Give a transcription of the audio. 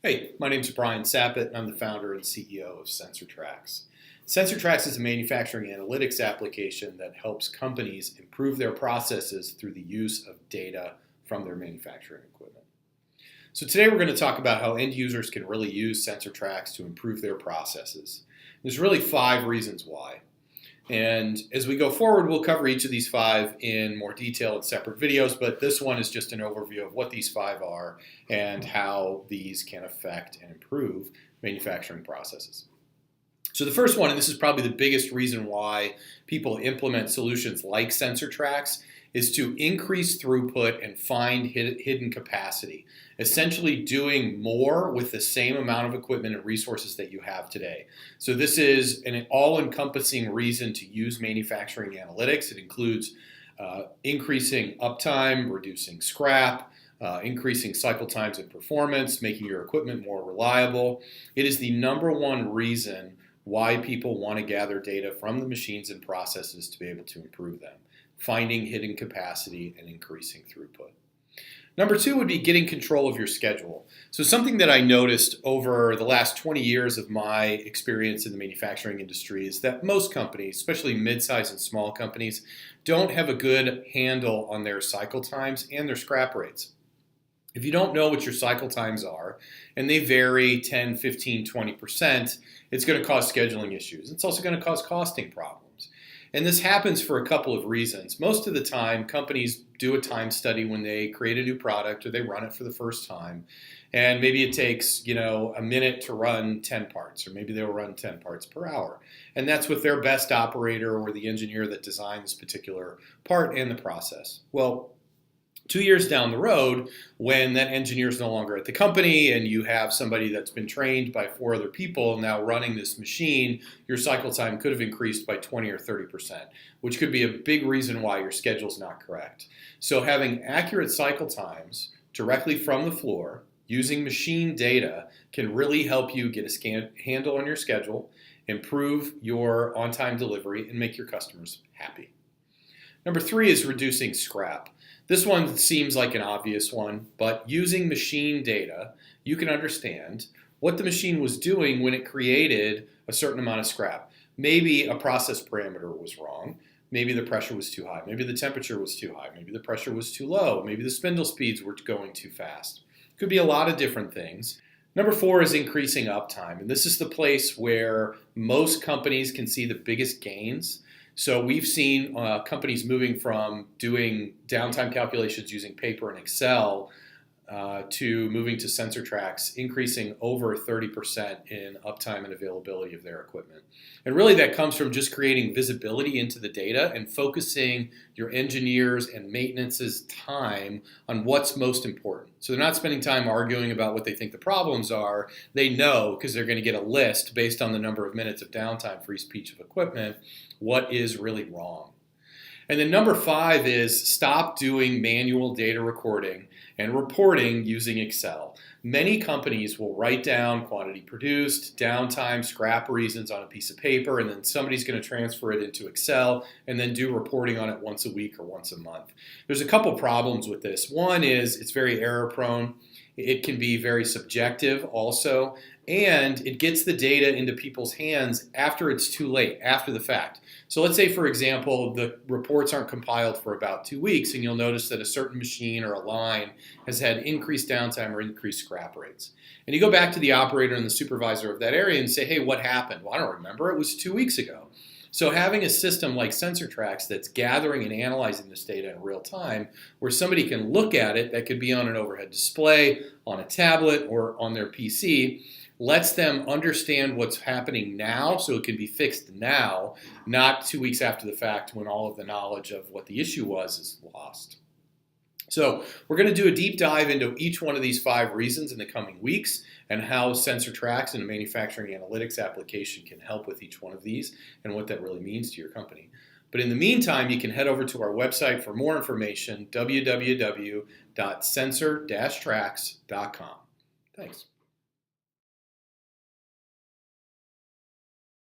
Hey, my name is Bryan Sapot, and I'm the founder and CEO of SensorTracks. SensorTracks is a manufacturing analytics application that helps companies improve their processes through the use of data from their manufacturing equipment. So today we're going to talk about how end users can really use SensorTracks to improve their processes. There's really 5 reasons why. And as we go forward, we'll cover each of these 5 in more detail in separate videos, but this one is just an overview of what these 5 are and how these can affect and improve manufacturing processes. So the first one, and this is probably the biggest reason why people implement solutions like SensorTracks, is to increase throughput and find hidden capacity, essentially doing more with the same amount of equipment and resources that you have today. So this is an all-encompassing reason to use manufacturing analytics. It includes increasing uptime, reducing scrap, increasing cycle times and performance, making your equipment more reliable. It is the #1 reason why people want to gather data from the machines and processes to be able to improve them, finding hidden capacity and increasing throughput. #2 would be getting control of your schedule. So something that I noticed over the last 20 years of my experience in the manufacturing industry is that most companies, especially mid-sized and small companies, don't have a good handle on their cycle times and their scrap rates. If you don't know what your cycle times are, and they vary 10, 15, 20%, it's going to cause scheduling issues. It's also going to cause costing problems. And this happens for a couple of reasons. Most of the time, companies do a time study when they create a new product or they run it for the first time. And maybe it takes, a minute to run 10 parts, or maybe they'll run 10 parts per hour. And that's with their best operator or the engineer that designed this particular part and the process. Well, 2 years down the road, when that engineer is no longer at the company and you have somebody that's been trained by 4 other people now running this machine, your cycle time could have increased by 20 or 30%, which could be a big reason why your schedule is not correct. So having accurate cycle times directly from the floor using machine data can really help you get a handle on your schedule, improve your on-time delivery, and make your customers happy. #3 is reducing scrap. This one seems like an obvious one, but using machine data, you can understand what the machine was doing when it created a certain amount of scrap. Maybe a process parameter was wrong. Maybe the pressure was too high. Maybe the temperature was too high. Maybe the pressure was too low. Maybe the spindle speeds were going too fast. Could be a lot of different things. #4 is increasing uptime, and this is the place where most companies can see the biggest gains. So we've seen companies moving from doing downtime calculations using paper and Excel to moving to SensorTracks, increasing over 30% in uptime and availability of their equipment. And really that comes from just creating visibility into the data and focusing your engineers and maintenance's time on what's most important. So they're not spending time arguing about what they think the problems are. They know, because they're going to get a list based on the number of minutes of downtime for each piece of equipment, what is really wrong. And then #5 is stop doing manual data recording and reporting using Excel. Many companies will write down quantity produced, downtime, scrap reasons on a piece of paper, and then somebody's going to transfer it into Excel and then do reporting on it once a week or once a month. There's a couple problems with this. One is it's very error prone. It can be very subjective also, and it gets the data into people's hands after it's too late, after the fact. So let's say, for example, the reports aren't compiled for about 2 weeks, and you'll notice that a certain machine or a line has had increased downtime or increased scrap rates. And you go back to the operator and the supervisor of that area and say, hey, what happened? Well, I don't remember. It was 2 weeks ago. So having a system like SensorTracks that's gathering and analyzing this data in real time, where somebody can look at it, that could be on an overhead display, on a tablet, or on their PC, lets them understand what's happening now so it can be fixed now, not 2 weeks after the fact when all of the knowledge of what the issue was is lost. So we're going to do a deep dive into each one of these 5 reasons in the coming weeks and how SensorTracks and a manufacturing analytics application can help with each one of these and what that really means to your company. But in the meantime, you can head over to our website for more information, www.sensor-tracks.com. Thanks.